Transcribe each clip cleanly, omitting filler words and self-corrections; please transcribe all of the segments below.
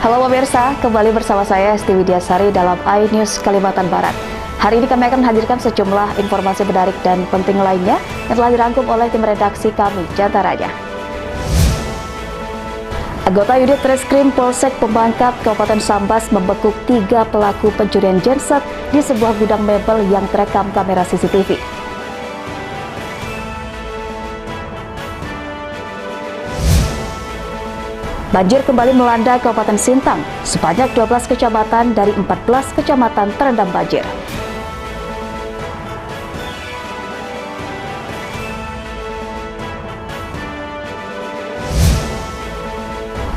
Halo pemirsa, kembali bersama saya Esti Widyasari dalam iNews Kalimantan Barat. Hari ini kami akan menghadirkan sejumlah informasi menarik dan penting lainnya yang telah dirangkum oleh tim redaksi kami, diantaranya. Anggota unit Reskrim Polsek Pemangkat Kabupaten Sambas membekuk 3 pelaku pencurian genset di sebuah gudang mebel yang terekam kamera CCTV. Banjir kembali melanda Kabupaten Sintang. Sebanyak 12 kecamatan dari 14 kecamatan terendam banjir.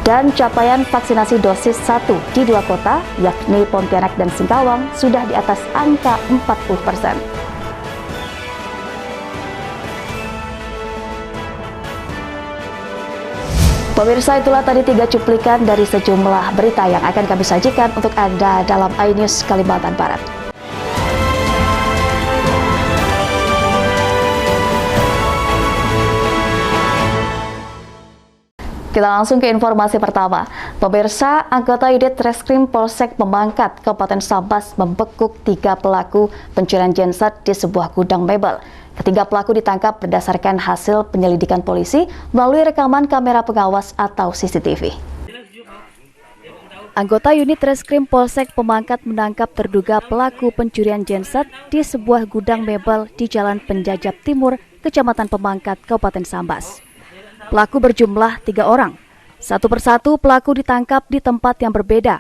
Dan capaian vaksinasi dosis 1 di 2 kota, yakni Pontianak dan Singkawang, sudah di atas angka 40%. Pemirsa, itulah tadi 3 cuplikan dari sejumlah berita yang akan kami sajikan untuk Anda dalam iNews Kalimantan Barat. Kita langsung ke informasi pertama. Pemirsa, anggota unit Reskrim Polsek Pemangkat Kabupaten Sambas membekuk 3 pelaku pencurian genset di sebuah gudang mebel. Ketiga pelaku ditangkap berdasarkan hasil penyelidikan polisi melalui rekaman kamera pengawas atau CCTV. Anggota unit Reskrim Polsek Pemangkat menangkap terduga pelaku pencurian genset di sebuah gudang mebel di Jalan Penjajab Timur, Kecamatan Pemangkat, Kabupaten Sambas. Pelaku berjumlah 3 orang. Satu persatu pelaku ditangkap di tempat yang berbeda.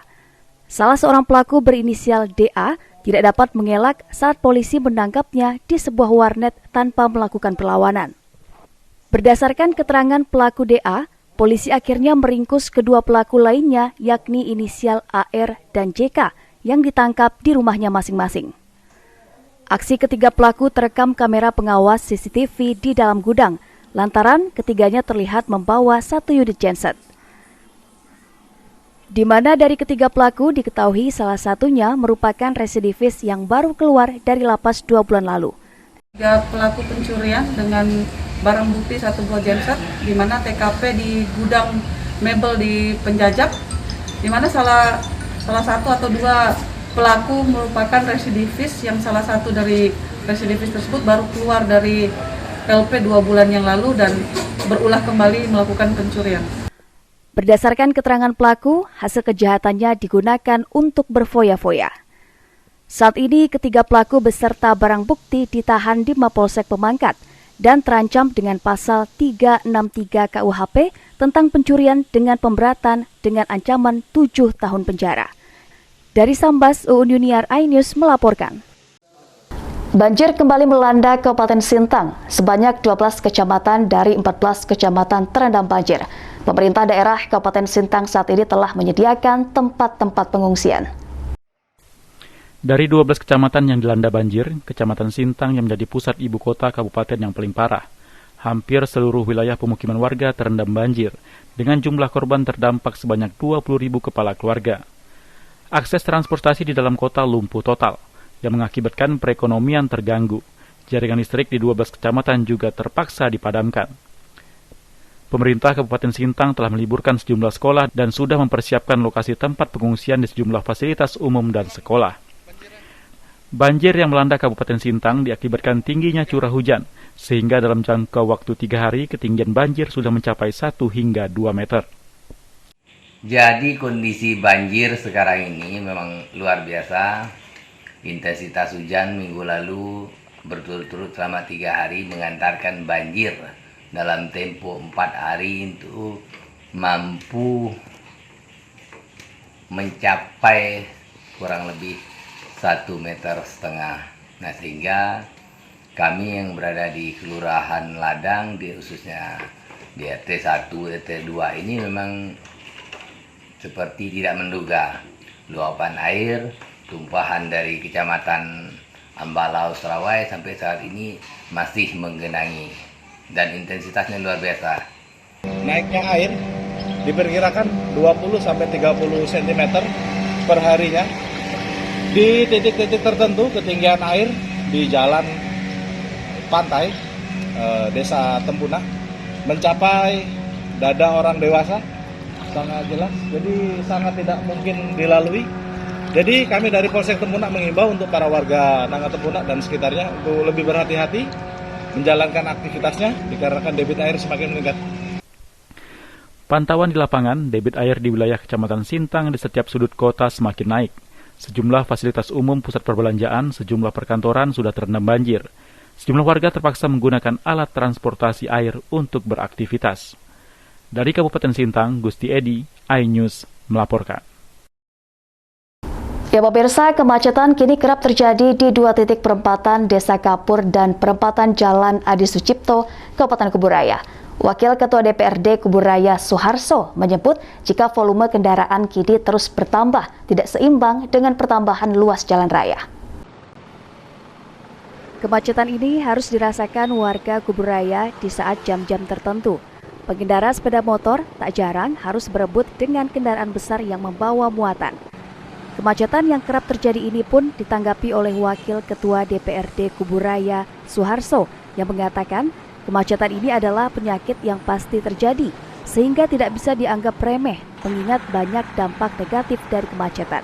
Salah seorang pelaku berinisial DA tidak dapat mengelak saat polisi menangkapnya di sebuah warnet tanpa melakukan perlawanan. Berdasarkan keterangan pelaku DA, polisi akhirnya meringkus kedua pelaku lainnya, yakni inisial AR dan JK, yang ditangkap di rumahnya masing-masing. Aksi ketiga pelaku terekam kamera pengawas CCTV di dalam gudang, lantaran ketiganya terlihat membawa 1 unit genset. Di mana dari ketiga pelaku diketahui salah satunya merupakan residivis yang baru keluar dari lapas 2 bulan lalu. 3 pelaku pencurian dengan barang bukti 1 buah genset, di mana TKP di gudang mebel di Penjajab, di mana salah satu atau 2 pelaku merupakan residivis yang salah satu dari residivis tersebut baru keluar dari LP 2 bulan yang lalu dan berulah kembali melakukan pencurian. Berdasarkan keterangan pelaku, hasil kejahatannya digunakan untuk berfoya-foya. Saat ini ketiga pelaku beserta barang bukti ditahan di Mapolsek Pemangkat dan terancam dengan pasal 363 KUHP tentang pencurian dengan pemberatan dengan ancaman 7 tahun penjara. Dari Sambas, Uun Yuniar, iNews melaporkan. Banjir kembali melanda Kabupaten Sintang. Sebanyak 12 kecamatan dari 14 kecamatan terendam banjir. Pemerintah daerah Kabupaten Sintang saat ini telah menyediakan tempat-tempat pengungsian. Dari 12 kecamatan yang dilanda banjir, Kecamatan Sintang yang menjadi pusat ibu kota kabupaten yang paling parah. Hampir seluruh wilayah pemukiman warga terendam banjir, dengan jumlah korban terdampak sebanyak 20.000 kepala keluarga. Akses transportasi di dalam kota lumpuh total, yang mengakibatkan perekonomian terganggu. Jaringan listrik di 12 kecamatan juga terpaksa dipadamkan. Pemerintah Kabupaten Sintang telah meliburkan sejumlah sekolah dan sudah mempersiapkan lokasi tempat pengungsian di sejumlah fasilitas umum dan sekolah. Banjir yang melanda Kabupaten Sintang diakibatkan tingginya curah hujan, sehingga dalam jangka waktu 3 hari ketinggian banjir sudah mencapai 1 hingga 2 meter. Jadi kondisi banjir sekarang ini memang luar biasa. Intensitas hujan minggu lalu berturut-turut selama 3 hari mengantarkan banjir dalam tempo 4 hari itu mampu mencapai kurang lebih 1,5 meter. Nah, sehingga kami yang berada di Kelurahan Ladang, khususnya di RT 1, RT 2 ini memang seperti tidak menduga luapan air tumpahan dari Kecamatan Ambalau, Serawai sampai saat ini masih menggenangi dan intensitasnya luar biasa. Naiknya air diperkirakan 20 sampai 30 cm per harinya. Di titik-titik tertentu ketinggian air di jalan pantai Desa Tempunah mencapai dada orang dewasa sangat jelas, jadi sangat tidak mungkin dilalui. Jadi kami dari Polsek Tempunak mengimbau untuk para warga Nangga Tempunak dan sekitarnya untuk lebih berhati-hati menjalankan aktivitasnya dikarenakan debit air semakin meningkat. Pantauan di lapangan, debit air di wilayah Kecamatan Sintang di setiap sudut kota semakin naik. Sejumlah fasilitas umum, pusat perbelanjaan, sejumlah perkantoran sudah terendam banjir. Sejumlah warga terpaksa menggunakan alat transportasi air untuk beraktivitas. Dari Kabupaten Sintang, Gusti Edi, iNews melaporkan. Ya pemirsa, kemacetan kini kerap terjadi di 2 titik perempatan Desa Kapur dan perempatan Jalan Adi Sucipto, Kabupaten Kuburaya. Wakil Ketua DPRD Kuburaya Suharso menyebut jika volume kendaraan kini terus bertambah, tidak seimbang dengan pertambahan luas jalan raya. Kemacetan ini harus dirasakan warga Kuburaya di saat jam-jam tertentu. Pengendara sepeda motor tak jarang harus berebut dengan kendaraan besar yang membawa muatan. Kemacetan yang kerap terjadi ini pun ditanggapi oleh Wakil Ketua DPRD Kuburaya Suharso yang mengatakan kemacetan ini adalah penyakit yang pasti terjadi sehingga tidak bisa dianggap remeh mengingat banyak dampak negatif dari kemacetan.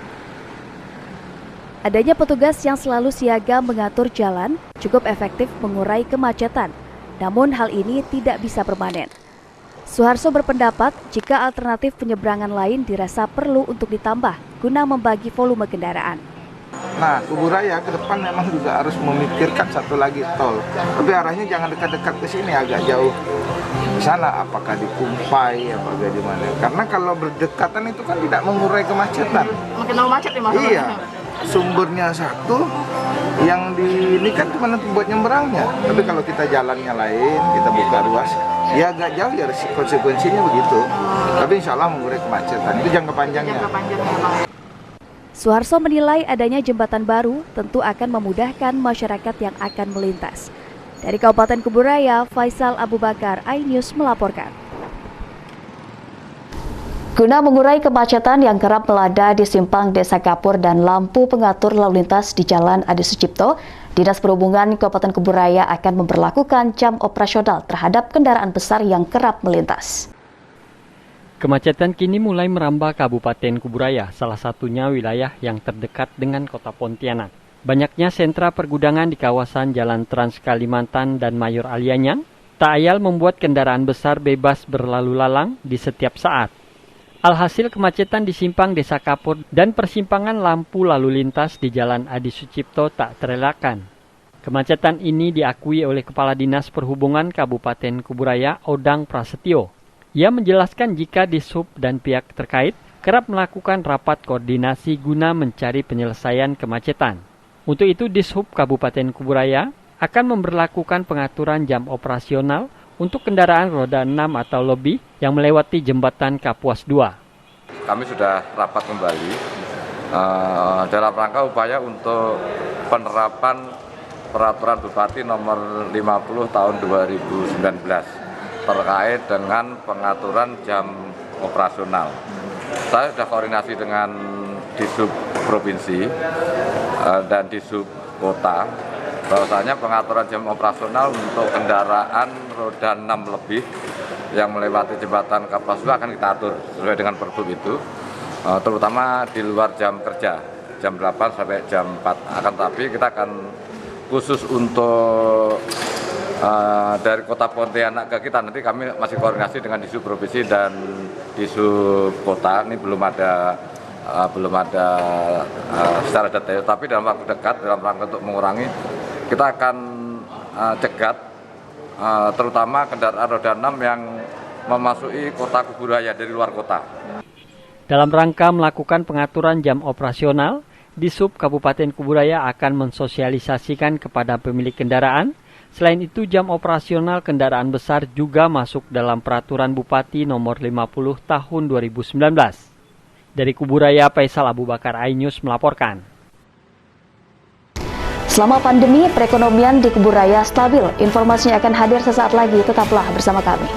Adanya petugas yang selalu siaga mengatur jalan cukup efektif mengurai kemacetan, namun hal ini tidak bisa permanen. Suharso berpendapat jika alternatif penyeberangan lain dirasa perlu untuk ditambah guna membagi volume kendaraan. Nah, Kuburaya ke depan memang juga harus memikirkan satu lagi tol. Tapi arahnya jangan dekat-dekat ke sini, agak jauh. Di sana apakah di Kumpai, apakah di mana. Karena kalau berdekatan itu kan tidak mengurai kemacetan. Makin lama macet ya Mas? Iya. Sumbernya satu, yang di ini kan cuma nanti buat nyebrangnya. Tapi kalau kita jalannya lain, kita buka ruas, ya agak jauh ya konsekuensinya begitu. Tapi insya Allah mengurai kemacetan. Itu jangka panjangnya. Suharso menilai adanya jembatan baru tentu akan memudahkan masyarakat yang akan melintas. Dari Kabupaten Kuburaya, Faisal Abu Bakar, iNews melaporkan. Guna mengurai kemacetan yang kerap melanda di simpang Desa Kapur dan lampu pengatur lalu lintas di Jalan Adi Sucipto, Dinas Perhubungan Kabupaten Kuburaya akan memberlakukan jam operasional terhadap kendaraan besar yang kerap melintas. Kemacetan kini mulai merambah Kabupaten Kuburaya, salah satunya wilayah yang terdekat dengan kota Pontianak. Banyaknya sentra pergudangan di kawasan Jalan Trans Kalimantan dan Mayor Alianyan, tak ayal membuat kendaraan besar bebas berlalu lalang di setiap saat. Alhasil kemacetan di simpang Desa Kapur dan persimpangan lampu lalu lintas di Jalan Adi Sucipto tak terelakkan. Kemacetan ini diakui oleh Kepala Dinas Perhubungan Kabupaten Kuburaya, Odang Prasetyo. Ia menjelaskan jika Dishub dan pihak terkait kerap melakukan rapat koordinasi guna mencari penyelesaian kemacetan. Untuk itu Dishub Kabupaten Kuburaya akan memberlakukan pengaturan jam operasional untuk kendaraan roda 6 atau lebih yang melewati jembatan Kapuas 2. Kami sudah rapat kembali dalam rangka upaya untuk penerapan Peraturan Bupati nomor 50 tahun 2019 terkait dengan pengaturan jam operasional. Saya sudah koordinasi dengan Dishub Provinsi dan Dishub Kota, bahwasanya pengaturan jam operasional untuk kendaraan roda 6 lebih yang melewati jembatan Kapuas 2 akan kita atur sesuai dengan Pergub itu, terutama di luar jam kerja, jam 8 sampai jam 4. Akan tetapi kita akan khusus untuk dari Kota Pontianak ke kita, nanti kami masih koordinasi dengan Dishub Provinsi dan Dishub Kota. Ini belum ada secara detail, tapi dalam waktu dekat dalam rangka untuk mengurangi, kita akan cegat terutama kendaraan roda 6 yang memasuki kota Kuburaya dari luar kota. Dalam rangka melakukan pengaturan jam operasional, Dishub Kabupaten Kuburaya akan mensosialisasikan kepada pemilik kendaraan. Selain itu, jam operasional kendaraan besar juga masuk dalam Peraturan Bupati nomor 50 tahun 2019. Dari Kuburaya, Faisal Abu Bakar, iNews melaporkan. Selama pandemi, perekonomian di Kuburaya stabil. Informasinya akan hadir sesaat lagi, tetaplah bersama kami.